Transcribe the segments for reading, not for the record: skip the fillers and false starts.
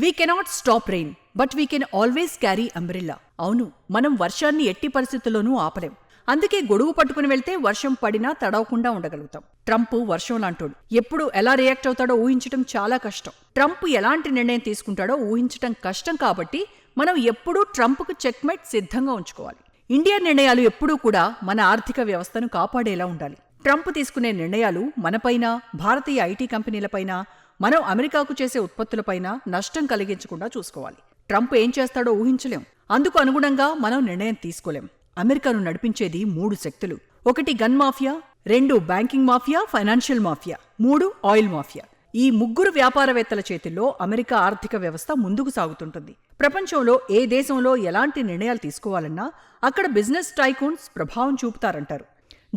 We cannot stop rain but we can always carry umbrella. అవును, మనం వర్షాన్ని ఎట్టి పరిస్థితుల్లోనూ ఆపలేం. అందుకే గొడుగు పట్టుకుని వెళ్తే వర్షం పడినా తడవకుండా ఉండగలుగుతాం. ట్రంప్ వర్షం లాంటోడు. ఎప్పుడు ఎలా రియాక్ట్ అవుతాడో ఊహించటం చాలా కష్టం. ట్రంప్ ఎలాంటి నిర్ణయం తీసుకుంటాడో ఊహించటం కష్టం కాబట్టి మనం ఎప్పుడూ ట్రంప్కు చెక్మేట్ సిద్ధంగా ఉంచుకోవాలి. ఇండియా నిర్ణయాలు ఎప్పుడూ కూడా మన ఆర్థిక వ్యవస్థను కాపాడేలా ఉండాలి. ట్రంప్ తీసుకునే నిర్ణయాలు మనపైన, భారతీయ ఐటీ కంపెనీలపైన, మనం అమెరికాకు చేసే ఉత్పత్తులపైన నష్టం కలిగించకుండా చూసుకోవాలి. ట్రంప్ ఏం చేస్తాడో ఊహించలేం. అందుకు అనుగుణంగా మనం నిర్ణయం తీసుకోలేం. అమెరికాను నడిపించేది 3 శక్తులు. 1 gun mafia, 2 banking mafia, financial mafia, 3 oil mafia. ఈ 3 వ్యాపారవేత్తల చేతుల్లో అమెరికా ఆర్థిక వ్యవస్థ ముందుకు సాగుతుంటుంది. ప్రపంచంలో ఏ దేశంలో ఎలాంటి నిర్ణయాలు తీసుకోవాలన్నా అక్కడ బిజినెస్ టైకూన్స్ ప్రభావం చూపుతారంటారు.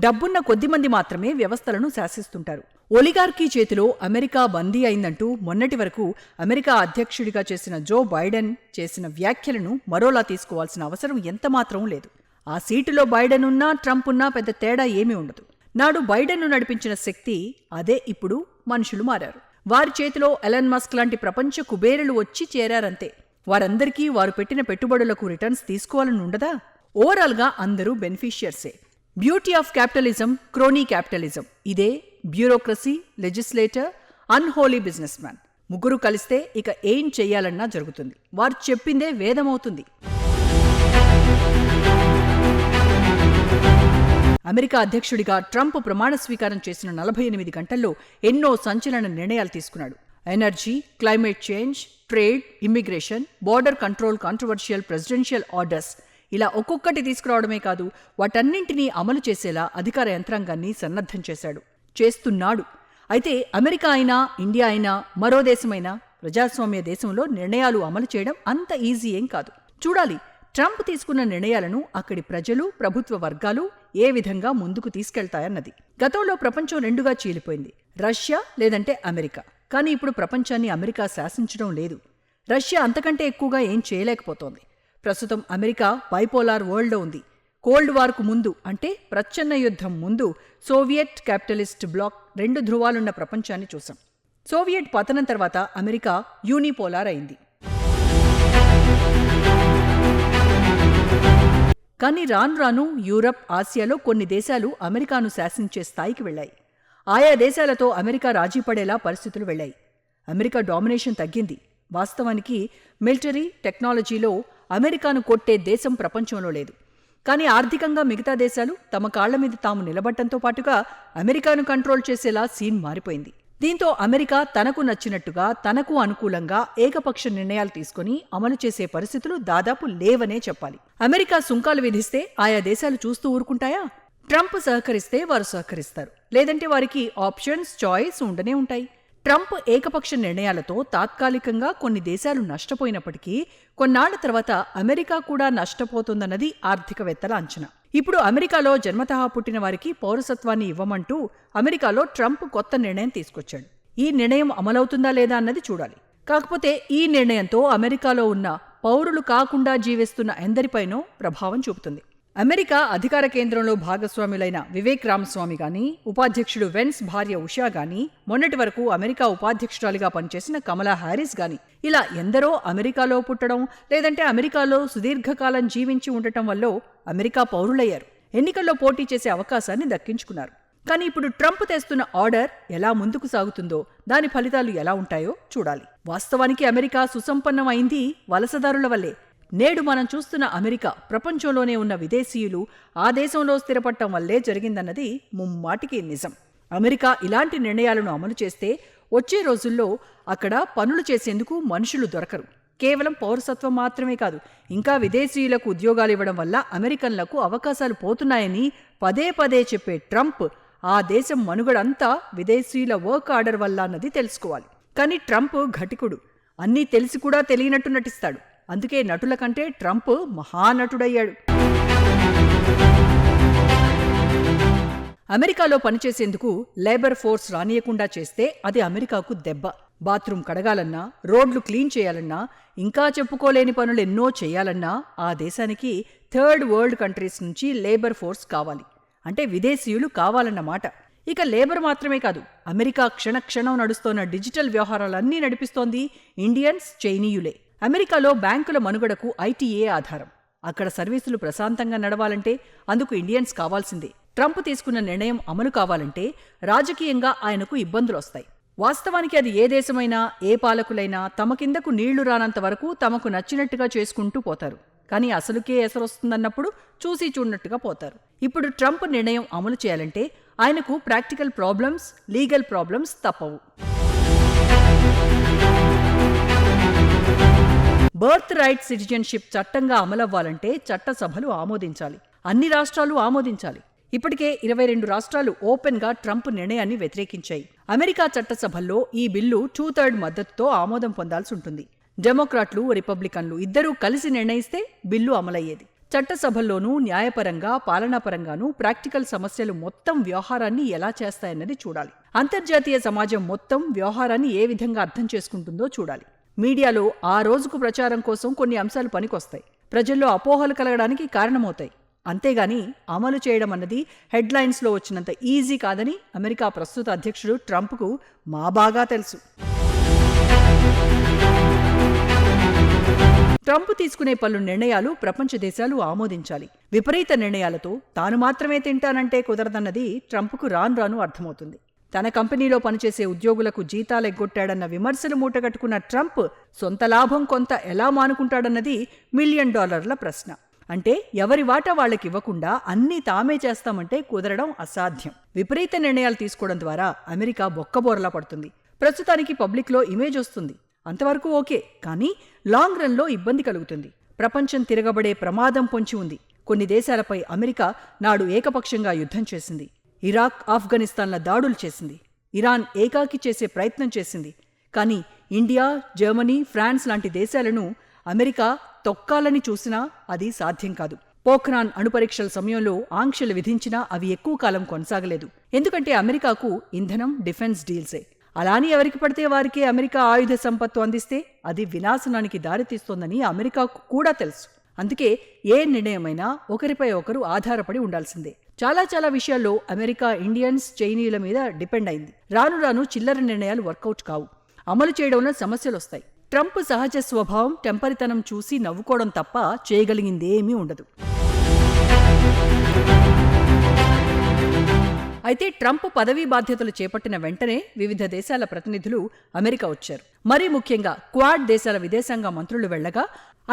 డబ్బున్న కొద్దిమంది మాత్రమే వ్యవస్థలను శాసిస్తుంటారు. ఒలిగార్కీ చేతిలో అమెరికా బందీ అయిందంటూ మొన్నటి వరకు అమెరికా అధ్యక్షుడిగా చేసిన జో బైడెన్ చేసిన వ్యాఖ్యలను మరోలా తీసుకోవాల్సిన అవసరం ఎంతమాత్రం లేదు. ఆ సీటులో బైడెన్ ఉన్నా, ట్రంప్ ఉన్నా పెద్ద తేడా ఏమీ ఉండదు. నాడు బైడెన్ను నడిపించిన శక్తి అదే. ఇప్పుడు మనుషులు మారారు. వారి చేతిలో ఎలన్ మస్క్ లాంటి ప్రపంచ కుబేరులు వచ్చి చేరారంతే. వారందరికీ వారు పెట్టిన పెట్టుబడులకు రిటర్న్స్ తీసుకోవాలని ఉండదా? ఓవరాల్గా అందరూ బెనిఫిషియర్సే. Beauty of capitalism, crony capitalism. ఇదే bureaucracy, legislator, unholy business man. 3 కలిస్తే ఇక ఏం చెయ్యాలన్నా జరుగుతుంది. వారు చెప్పిందే వేదమవుతుంది. అమెరికా అధ్యక్షుడిగా ట్రంప్ ప్రమాణ స్వీకారం చేసిన 48 గంటల్లో ఎన్నో సంచలన నిర్ణయాలు తీసుకున్నాడు. Energy, climate change, trade, immigration, border control, controversial presidential orders, ఇలా ఒక్కొక్కటి తీసుకురావడమే కాదు, వాటన్నింటినీ అమలు చేసేలా అధికార యంత్రాంగాన్ని సన్నద్ధం చేస్తున్నాడు. అయితే అమెరికా అయినా, ఇండియా అయినా, మరో దేశమైనా ప్రజాస్వామ్య దేశంలో నిర్ణయాలు అమలు చేయడం అంత ఈజీ ఏం కాదు. చూడాలి ట్రంప్ తీసుకున్న నిర్ణయాలను అక్కడి ప్రజలు, ప్రభుత్వ వర్గాలు ఏ విధంగా ముందుకు తీసుకెళ్తాయన్నది. గతంలో ప్రపంచం 2గా చీలిపోయింది. రష్యా లేదంటే అమెరికా. కానీ ఇప్పుడు ప్రపంచాన్ని అమెరికా శాసించడం లేదు. రష్యా అంతకంటే ఎక్కువగా ఏం చేయలేకపోతోంది. ప్రస్తుతం అమెరికా బైపోలార్ వరల్డ్లో ఉంది. కోల్డ్ వార్కు ముందు, అంటే ప్రచ్ఛన్న యుద్ధం ముందు సోవియట్ క్యాపిటలిస్ట్ బ్లాక్ 2 ధృవాలున్న ప్రపంచాన్ని చూసాం. సోవియట్ పతనం తర్వాత అమెరికా యూనిపోలార్ అయింది. కానీ రాను రాను యూరప్, ఆసియాలో కొన్ని దేశాలు అమెరికాను శాసించే స్థాయికి వెళ్లాయి. ఆయా దేశాలతో అమెరికా రాజీ పడేలా పరిస్థితులు వెళ్లాయి. అమెరికా డామినేషన్ తగ్గింది. వాస్తవానికి మిలిటరీ, టెక్నాలజీలో అమెరికాను కొట్టే దేశం ప్రపంచంలో లేదు. కానీ ఆర్థికంగా మిగతా దేశాలు తమ కాళ్ల మీద తాము నిలబడటంతో పాటుగా అమెరికాను కంట్రోల్ చేసేలా సీన్ మారిపోయింది. దీంతో అమెరికా తనకు నచ్చినట్టుగా, తనకు అనుకూలంగా ఏకపక్ష నిర్ణయాలు తీసుకుని అమలు చేసే పరిస్థితులు దాదాపు లేవనే చెప్పాలి. అమెరికా సుంకాలు విధిస్తే ఆయా దేశాలు చూస్తూ ఊరుకుంటాయా? ట్రంప్ సహకరిస్తే వారు సహకరిస్తారు. లేదంటే వారికి ఆప్షన్స్, చాయిస్ ఉండనే ఉంటాయి. ట్రంప్ ఏకపక్ష నిర్ణయాలతో తాత్కాలికంగా కొన్ని దేశాలు నష్టపోయినప్పటికీ కొన్నాళ్ల తర్వాత అమెరికా కూడా నష్టపోతుందన్నది ఆర్థికవేత్తల అంచనా. ఇప్పుడు అమెరికాలో జన్మతః పుట్టిన వారికి పౌరసత్వాన్ని ఇవ్వమంటూ అమెరికాలో ట్రంప్ కొత్త నిర్ణయం తీసుకొచ్చాడు. ఈ నిర్ణయం అమలవుతుందా లేదా అన్నది చూడాలి. కాకపోతే ఈ నిర్ణయంతో అమెరికాలో ఉన్న పౌరులు కాకుండా జీవిస్తున్న ఎందరిపైనో ప్రభావం చూపుతుంది. అమెరికా అధికార కేంద్రంలో భాగస్వాములైన వివేక్ రామస్వామి గాని, ఉపాధ్యక్షుడు వెన్స్ భార్య ఉషా గాని, మొన్నటి వరకు అమెరికా ఉపాధ్యక్షురాలిగా పనిచేసిన కమలా హ్యారిస్ గాని, ఇలా ఎందరో అమెరికాలో పుట్టడం లేదంటే అమెరికాలో సుదీర్ఘకాలం జీవించి ఉండటం వల్ల అమెరికా పౌరులయ్యారు. ఎన్నికల్లో పోటీ చేసే అవకాశాన్ని దక్కించుకున్నారు. కానీ ఇప్పుడు ట్రంప్ తెస్తున్న ఆర్డర్ ఎలా ముందుకు సాగుతుందో, దాని ఫలితాలు ఎలా ఉంటాయో చూడాలి. వాస్తవానికి అమెరికా సుసంపన్నం అయింది వలసదారుల వల్లే. నేడు మనం చూస్తున్న అమెరికా ప్రపంచంలోనే ఉన్న విదేశీయులు ఆ దేశంలో స్థిరపడటం వల్లే జరిగిందన్నది ముమ్మాటికి నిజం. అమెరికా ఇలాంటి నిర్ణయాలను అమలు చేస్తే వచ్చే రోజుల్లో అక్కడ పనులు చేసేందుకు మనుషులు దొరకరు. కేవలం పౌరసత్వం మాత్రమే కాదు, ఇంకా విదేశీయులకు ఉద్యోగాలు ఇవ్వడం వల్ల అమెరికన్లకు అవకాశాలు పోతున్నాయని పదే పదే చెప్పే ట్రంప్ ఆ దేశం మనుగడంతా విదేశీయుల వర్క్ ఆర్డర్ వల్ల అన్నది తెలుసుకోవాలి. కానీ ట్రంప్ ఘటికుడు. అన్నీ తెలిసి కూడా తెలియనట్టు నటిస్తాడు. అందుకే నటుల కంటే ట్రంప్ మహానటుడయ్యాడు. అమెరికాలో పనిచేసేందుకు లేబర్ ఫోర్స్ రానియకుండా చేస్తే అది అమెరికాకు దెబ్బ. బాత్రూమ్ కడగాలన్నా, రోడ్లు క్లీన్ చేయాలన్నా, ఇంకా చెప్పుకోలేని పనులెన్నో చేయాలన్నా ఆ దేశానికి 3rd వరల్డ్ కంట్రీస్ నుంచి లేబర్ ఫోర్స్ కావాలి. అంటే విదేశీయులు కావాలన్నమాట. ఇక లేబర్ మాత్రమే కాదు, అమెరికా క్షణక్షణం నడుస్తోన్న డిజిటల్ వ్యవహారాలన్నీ నడిపిస్తోంది ఇండియన్స్, చైనీయులే. అమెరికాలో బ్యాంకుల మనుగడకు ఐటీఏ ఆధారం. అక్కడ సర్వీసులు ప్రశాంతంగా నడవాలంటే అందుకు ఇండియన్స్ కావాల్సిందే. ట్రంప్ తీసుకున్న నిర్ణయం అమలు కావాలంటే రాజకీయంగా ఆయనకు ఇబ్బందులొస్తాయి. వాస్తవానికి అది ఏ దేశమైనా, ఏ పాలకులైనా తమ కిందకు నీళ్లు రానంత వరకు తమకు నచ్చినట్టుగా చేసుకుంటూ పోతారు. కానీ అసలుకే ఎసరొస్తుందన్నప్పుడు చూసి చూడనట్టుగా పోతారు. ఇప్పుడు ట్రంప్ నిర్ణయం అమలు చేయాలంటే ఆయనకు ప్రాక్టికల్ ప్రాబ్లమ్స్, లీగల్ ప్రాబ్లమ్స్ తప్పవు. బర్త్ రైట్ సిటిజన్షిప్ చట్టంగా అమలవ్వాలంటే చట్టసభలు ఆమోదించాలి. అన్ని రాష్ట్రాలు ఆమోదించాలి. ఇప్పటికే 22 రాష్ట్రాలు ఓపెన్గా ట్రంప్ నిర్ణయాన్ని వ్యతిరేకించాయి. అమెరికా చట్టసభల్లో ఈ బిల్లు 2/3 మద్దతుతో ఆమోదం పొందాల్సి ఉంటుంది. డెమోక్రాట్లు, రిపబ్లికన్లు ఇద్దరూ కలిసి నిర్ణయిస్తే బిల్లు అమలయ్యేది. చట్టసభల్లోనూ న్యాయపరంగా, పాలనాపరంగానూ ప్రాక్టికల్ సమస్యలు మొత్తం వ్యవహారాన్ని ఎలా చేస్తాయన్నది చూడాలి. అంతర్జాతీయ సమాజం మొత్తం వ్యవహారాన్ని ఏ విధంగా అర్థం చేసుకుంటుందో చూడాలి. మీడియాలో ఆ రోజుకు ప్రచారం కోసం కొన్ని అంశాలు పనికొస్తాయి, ప్రజల్లో అపోహలు కలగడానికి కారణమవుతాయి. అంతేగాని అమలు చేయడం అన్నది హెడ్లైన్స్లో వచ్చినంత ఈజీ కాదని అమెరికా ప్రస్తుత అధ్యక్షుడు ట్రంప్కు బాగా తెలుసు. ట్రంప్ తీసుకునే పలు నిర్ణయాలు ప్రపంచ దేశాలు ఆమోదించాలి. విపరీత నిర్ణయాలతో తాను మాత్రమే తింటానంటే కుదరదన్నది ట్రంప్కు రాను రాను అర్థమవుతుంది. తన కంపెనీలో పనిచేసే ఉద్యోగులకు జీతాలు ఎగ్గొట్టాడన్న విమర్శలు మూటగట్టుకున్న ట్రంప్ సొంత లాభం కొంత ఎలా మానుకుంటాడన్నది $1 మిలియన్ ప్రశ్న. అంటే ఎవరి వాటా వాళ్ళకివ్వకుండా అన్నీ తామే చేస్తామంటే కుదరడం అసాధ్యం. విపరీత నిర్ణయాలు తీసుకోవడం ద్వారా అమెరికా బొక్కబోరలా పడుతుంది. ప్రస్తుతానికి పబ్లిక్లో ఇమేజ్ వస్తుంది, అంతవరకు ఓకే. కానీ లాంగ్ రన్లో ఇబ్బంది కలుగుతుంది. ప్రపంచం తిరగబడే ప్రమాదం పొంచి ఉంది. కొన్ని దేశాలపై అమెరికా నాడు ఏకపక్షంగా యుద్ధం చేసింది. ఇరాక్, ఆఫ్ఘనిస్తాన్ల దాడులు చేసింది. ఇరాన్ ఏకాకి చేసే ప్రయత్నం చేసింది. కానీ ఇండియా, జర్మనీ, ఫ్రాన్స్ లాంటి దేశాలను అమెరికా తొక్కాలని చూసినా అది సాధ్యం కాదు. పోఖ్రాన్ అణుపరీక్షల సమయంలో ఆంక్షలు విధించినా అవి ఎక్కువ కాలం కొనసాగలేదు. ఎందుకంటే అమెరికాకు ఇంధనం, డిఫెన్స్ డీల్సే. అలాని ఎవరికి పడితే వారికే అమెరికా ఆయుధ సంపత్తు అందిస్తే అది వినాశనానికి దారితీస్తోందని అమెరికాకు కూడా తెలుసు. అందుకే ఏ నిర్ణయమైనా ఒకరిపై ఒకరు ఆధారపడి ఉండాల్సిందే. చాలా విషయాల్లో అమెరికా ఇండియన్స్, చైనీయుల మీద డిపెండ్ అయింది. రాను రాను చిల్లర నిర్ణయాలు వర్కౌట్ కావు. అమలు చేయడంలో సమస్యలొస్తాయి. ట్రంప్ సహజ స్వభావం, టెంపరితనం చూసి నవ్వుకోవడం తప్ప చేయగలిగిందేమీ ఉండదు. అయితే ట్రంప్ పదవీ బాధ్యతలు చేపట్టిన వెంటనే వివిధ దేశాల ప్రతినిధులు అమెరికా వచ్చారు. మరీ ముఖ్యంగా క్వాడ్ దేశాల విదేశాంగ మంత్రులు వెళ్లగా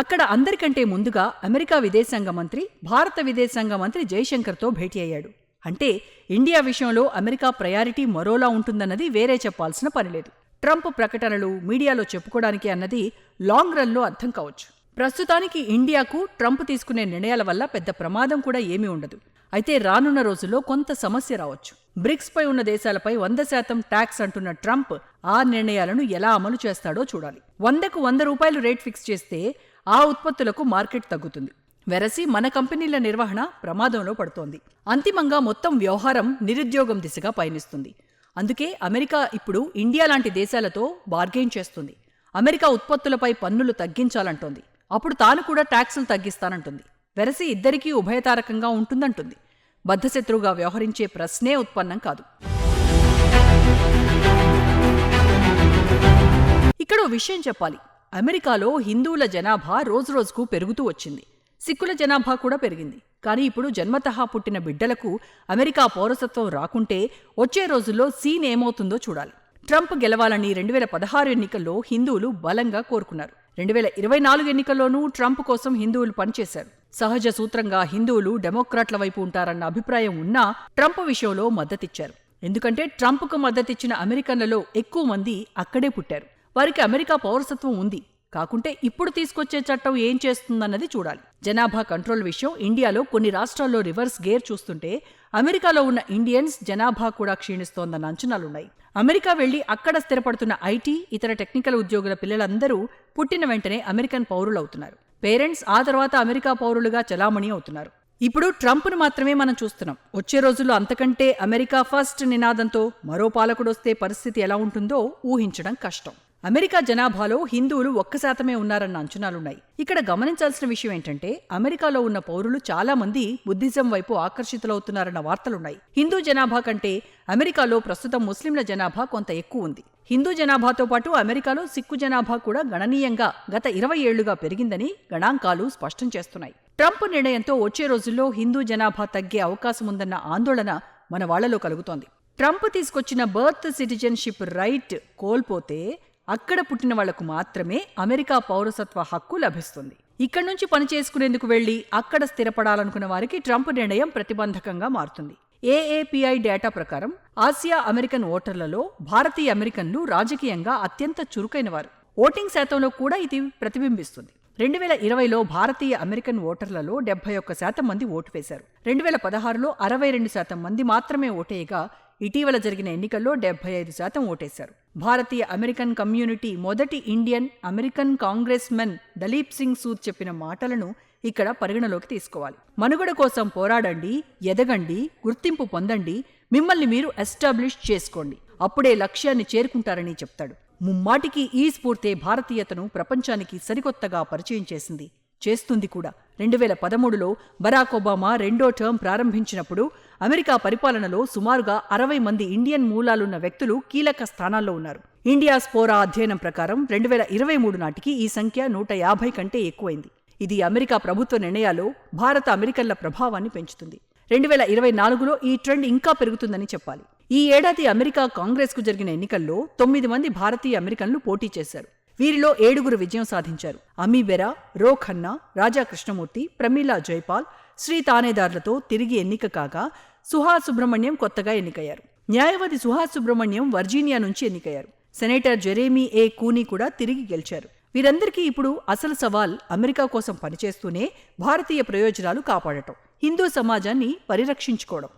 అక్కడ అందరికంటే ముందుగా అమెరికా విదేశాంగ మంత్రి, భారత విదేశాంగ మంత్రి జైశంకర్తో భేటీ అయ్యాడు. అంటే ఇండియా విషయంలో అమెరికా ప్రయారిటీ మరోలా ఉంటుందన్నది వేరే చెప్పాల్సిన పనిలేదు. ట్రంప్ ప్రకటనలు మీడియాలో చెప్పుకోవడానికి అన్నది లాంగ్ రన్లో అర్థం కావచ్చు. ప్రస్తుతానికి ఇండియాకు ట్రంప్ తీసుకునే నిర్ణయాల వల్ల పెద్ద ప్రమాదం కూడా ఏమీ ఉండదు. అయితే రానున్న రోజుల్లో కొంత సమస్య రావచ్చు. బ్రిక్స్పై ఉన్న దేశాలపై 100% ట్యాక్స్ అంటున్న ట్రంప్ ఆ నిర్ణయాలను ఎలా అమలు చేస్తాడో చూడాలి. 100కు $100 రేట్ ఫిక్స్ చేస్తే ఆ ఉత్పత్తులకు మార్కెట్ తగ్గుతుంది. వెరసి మన కంపెనీల నిర్వహణ ప్రమాదంలో పడుతోంది. అంతిమంగా మొత్తం వ్యవహారం నిరుద్యోగం దిశగా పయనిస్తుంది. అందుకే అమెరికా ఇప్పుడు ఇండియా లాంటి దేశాలతో బార్గెయిన్ చేస్తుంది. అమెరికా ఉత్పత్తులపై పన్నులు తగ్గించాలంటోంది. అప్పుడు తాను కూడా ట్యాక్సులు తగ్గిస్తానంటుంది. వెరసి ఇద్దరికీ ఉభయతారకంగా ఉంటుందంటుంది. బద్ధశత్రువుగా వ్యవహరించే ప్రశ్నే ఉత్పన్నం కాదు. ఇక్కడ విషయం చెప్పాలి. అమెరికాలో హిందువుల జనాభా రోజురోజుకు పెరుగుతూ వచ్చింది. సిక్కుల జనాభా కూడా పెరిగింది. కానీ ఇప్పుడు జన్మతహా పుట్టిన బిడ్డలకు అమెరికా పౌరసత్వం రాకుంటే వచ్చే రోజుల్లో సీన్ ఏమవుతుందో చూడాలి. ట్రంప్ గెలవాలని 2016 ఎన్నికల్లో హిందువులు బలంగా కోరుకున్నారు. 2024 ఎన్నికల్లోనూ ట్రంప్ కోసం హిందువులు పనిచేశారు. సహజ సూత్రంగా హిందువులు డెమోక్రాట్ల వైపు ఉంటారన్న అభిప్రాయం ఉన్నా ట్రంప్ విషయంలో మద్దతిచ్చారు. ఎందుకంటే ట్రంప్కు మద్దతిచ్చిన అమెరికన్లలో ఎక్కువ మంది అక్కడే పుట్టారు. వారికి అమెరికా పౌరసత్వం ఉంది. కాకుంటే ఇప్పుడు తీసుకొచ్చే చట్టం ఏం చేస్తుందన్నది చూడాలి. జనాభా కంట్రోల్ విషయం ఇండియాలో కొన్ని రాష్ట్రాల్లో రివర్స్ గేర్ చూస్తుంటే అమెరికాలో ఉన్న ఇండియన్స్ జనాభా కూడా క్షీణిస్తోందన్న అంచనాలున్నాయి. అమెరికా వెళ్లి అక్కడ స్థిరపడుతున్న ఐటీ, ఇతర టెక్నికల్ ఉద్యోగుల పిల్లలందరూ పుట్టిన వెంటనే అమెరికన్ పౌరులవుతున్నారు. పేరెంట్స్ ఆ తర్వాత అమెరికా పౌరులుగా చలామణి అవుతున్నారు. ఇప్పుడు ట్రంప్ను మాత్రమే మనం చూస్తున్నాం. వచ్చే రోజుల్లో అంతకంటే అమెరికా ఫస్ట్ నినాదంతో మరో పాలకుడొస్తే పరిస్థితి ఎలా ఉంటుందో ఊహించడం కష్టం. అమెరికా జనాభాలో హిందువులు 1% ఉన్నారన్న అంచనాలున్నాయి. ఇక్కడ గమనించాల్సిన విషయం ఏంటంటే అమెరికాలో ఉన్న పౌరులు చాలా మంది బుద్ధిజం వైపు ఆకర్షితులవుతున్నారన్న వార్తలున్నాయి. హిందూ జనాభా కంటే అమెరికాలో ప్రస్తుతం ముస్లింల జనాభా కొంత ఎక్కువ ఉంది. హిందూ జనాభాతో పాటు అమెరికాలో సిక్కు జనాభా కూడా గణనీయంగా గత 20 ఏళ్లుగా పెరిగిందని గణాంకాలు స్పష్టం చేస్తున్నాయి. ట్రంప్ నిర్ణయంతో వచ్చే రోజుల్లో హిందూ జనాభా తగ్గే అవకాశముందన్న ఆందోళన మన వాళ్లలో కలుగుతోంది. ట్రంప్ తీసుకొచ్చిన బర్త్ సిటిజన్షిప్ రైట్ కోల్పోతే అక్కడ పుట్టిన వాళ్లకు మాత్రమే అమెరికా పౌరసత్వ హక్కు లభిస్తుంది. ఇక్కడి నుంచి పనిచేసుకునేందుకు వెళ్లి అక్కడ స్థిరపడాలనుకున్న వారికి ట్రంప్ నిర్ణయం ప్రతిబంధకంగా మారుతుంది. ఏఏపీఐ డేటా ప్రకారం ఆసియా అమెరికన్ ఓటర్లలో భారతీయ అమెరికన్లు రాజకీయంగా అత్యంత చురుకైనవారు. ఓటింగ్ శాతంలో కూడా ఇది ప్రతిబింబిస్తుంది. 2020లో భారతీయ అమెరికన్ ఓటర్లలో 71% మంది ఓటు వేశారు. 2016లో 62% మంది మాత్రమే ఓటేయగా ఇటీవల జరిగిన ఎన్నికల్లో 75% ఓటేశారు. భారతీయ అమెరికన్ కమ్యూనిటీ మొదటి Indian American Congress men Dalip Singh Sood చెప్పిన మాటలను ఇక్కడ పరిగణలోకి తీసుకోవాలి. మనుగడ కోసం పోరాడండి, ఎదగండి, గుర్తింపు పొందండి, మిమ్మల్ని మీరు ఎస్టాబ్లిష్ చేసుకోండి, అప్పుడే లక్ష్యాన్ని చేరుకుంటారని చెప్తాడు. ముమ్మాటికి ఈ స్ఫూర్తే భారతీయతను ప్రపంచానికి సరికొత్తగా పరిచయం చేస్తుంది కూడా. 2013లో బరాక్ ఒబామా రెండో టర్మ్ ప్రారంభించినప్పుడు అమెరికా పరిపాలనలో సుమారుగా 60 మంది ఇండియన్ మూలాలున్న వ్యక్తులు కీలక స్థానాల్లో ఉన్నారు. ఇండియా స్పోరా అధ్యయనం ప్రకారం 2023 నాటికి ఈ సంఖ్య 150 కంటే ఎక్కువైంది. ఇది అమెరికా ప్రభుత్వ నిర్ణయాల్లో భారత అమెరికన్ల ప్రభావాన్ని పెంచుతుంది. 2024లో ఈ ట్రెండ్ ఇంకా పెరుగుతుందని చెప్పాలి. ఈ ఏడాది అమెరికా కాంగ్రెస్కు జరిగిన ఎన్నికల్లో 9 మంది భారతీయ అమెరికన్లు పోటీ చేశారు. వీరిలో 7 విజయం సాధించారు. అమీ బెరా, రో ఖన్నా, రాజా కృష్ణమూర్తి, ప్రమీలా జైపాల్, శ్రీ తానేదార్లతో తిరిగి ఎన్నిక కాగా సుహాస్ సుబ్రహ్మణ్యం కొత్తగా ఎన్నికయ్యారు. న్యాయవాది సుహాస్ సుబ్రహ్మణ్యం వర్జీనియా నుంచి ఎన్నికయ్యారు. సెనేటర్ జెరేమీ ఏ కూనీ కూడా తిరిగి గెలిచారు. వీరందరికీ ఇప్పుడు అసలు సవాల్ అమెరికా కోసం పనిచేస్తూనే భారతీయ ప్రయోజనాలు కాపాడటం, హిందూ సమాజాన్ని పరిరక్షించుకోవడం.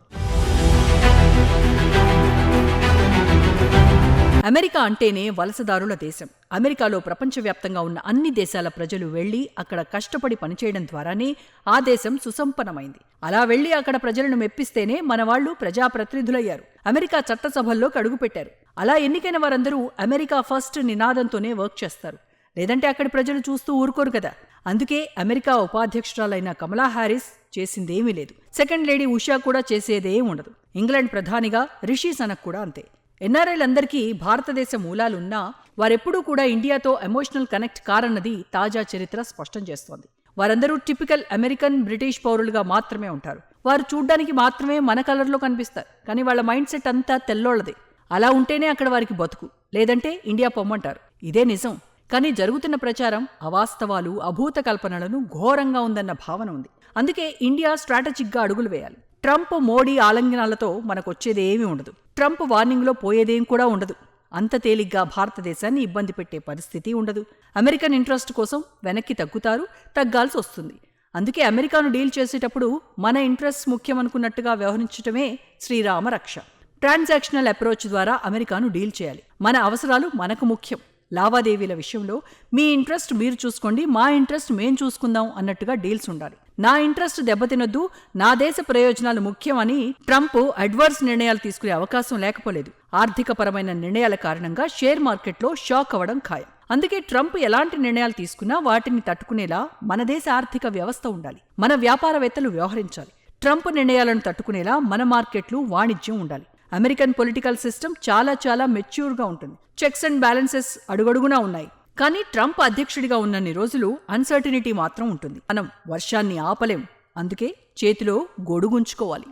అమెరికా అంటేనే వలసదారుల దేశం. అమెరికాలో ప్రపంచవ్యాప్తంగా ఉన్న అన్ని దేశాల ప్రజలు వెళ్లి అక్కడ కష్టపడి పనిచేయడం ద్వారానే ఆ దేశం సుసంపన్నమైంది. అలా వెళ్లి అక్కడ ప్రజలను మెప్పిస్తేనే మనవాళ్లు ప్రజాప్రతినిధులయ్యారు, అమెరికా చట్టసభల్లోకి అడుగుపెట్టారు. అలా ఎన్నికైన వారందరూ అమెరికా ఫస్ట్ నినాదంతోనే వర్క్ చేస్తారు. లేదంటే అక్కడి ప్రజలు చూస్తూ ఊరుకోరు కదా. అందుకే అమెరికా ఉపాధ్యక్షురాలైన కమలా హ్యారిస్ చేసిందేమీ లేదు. సెకండ్ లేడీ ఉషా కూడా చేసేదే ఉండదు. ఇంగ్లాండ్ ప్రధానిగా రిషి సనక్ కూడా అంతే. ఎన్ఆర్ఐలందరికీ భారతదేశ మూలాలున్నా వారెప్పుడూ కూడా ఇండియాతో ఎమోషనల్ కనెక్ట్ కారన్నది తాజా చరిత్ర స్పష్టం చేస్తోంది. వారందరూ టిపికల్ అమెరికన్ బ్రిటిష్ పౌరులుగా మాత్రమే ఉంటారు. వారు చూడ్డానికి మాత్రమే మన కలర్లో కనిపిస్తారు, కానీ వాళ్ళ మైండ్ సెట్ అంతా తెల్లోళ్లదే. అలా ఉంటేనే అక్కడ వారికి బతుకు, లేదంటే ఇండియా పొమ్మంటారు. ఇదే నిజం. కానీ జరుగుతున్న ప్రచారం అవాస్తవాలు, అభూత కల్పనలను ఘోరంగా ఉందన్న భావన ఉంది. అందుకే ఇండియా స్ట్రాటజిక్గా అడుగులు వేయాలి. ట్రంప్, మోడీ ఆలింగనాలతో మనకొచ్చేదేమీ ఉండదు. ట్రంప్ వార్నింగ్లో పోయేదేం కూడా ఉండదు. అంత తేలిగ్గా భారతదేశాన్ని ఇబ్బంది పెట్టే పరిస్థితి ఉండదు. అమెరికన్ ఇంట్రెస్ట్ కోసం వెనక్కి తగ్గాల్సి వస్తుంది. అందుకే అమెరికాను డీల్ చేసేటప్పుడు మన ఇంట్రెస్ట్ ముఖ్యమనుకున్నట్టుగా వ్యవహరించటమే శ్రీరామ రక్ష. ట్రాన్సాక్షనల్ అప్రోచ్ ద్వారా అమెరికాను డీల్ చేయాలి. మన అవసరాలు మనకు ముఖ్యం. లావాదేవీల విషయంలో మీ ఇంట్రెస్ట్ మీరు చూసుకోండి, మా ఇంట్రెస్ట్ మేం చూసుకుందాం అన్నట్టుగా డీల్స్ ఉండాలి. నా ఇంట్రెస్ట్ దెబ్బతినొద్దు, నా దేశ ప్రయోజనాలు ముఖ్యమని ట్రంప్ అడ్వర్స్ నిర్ణయాలు తీసుకునే అవకాశం లేకపోలేదు. ఆర్థికపరమైన నిర్ణయాల కారణంగా షేర్ మార్కెట్లో షాక్ అవ్వడం ఖాయం. అందుకే ట్రంప్ ఎలాంటి నిర్ణయాలు తీసుకున్నా వాటిని తట్టుకునేలా మన దేశ ఆర్థిక వ్యవస్థ ఉండాలి. మన వ్యాపారవేత్తలు వ్యవహరించాలి. ట్రంప్ నిర్ణయాలను తట్టుకునేలా మన మార్కెట్లు, వాణిజ్యం ఉండాలి. అమెరికన్ పొలిటికల్ సిస్టమ్ చాలా మెచ్యూర్గా ఉంటుంది. చెక్స్ అండ్ బ్యాలెన్సెస్ అడుగడుగునా ఉన్నాయి. కానీ ట్రంప్ అధ్యక్షుడిగా ఉన్నన్ని రోజులు అన్సర్టినిటీ మాత్రం ఉంటుంది. మనం వర్షాన్ని ఆపలేం. అందుకే చేతిలో గొడుగుంచుకోవాలి.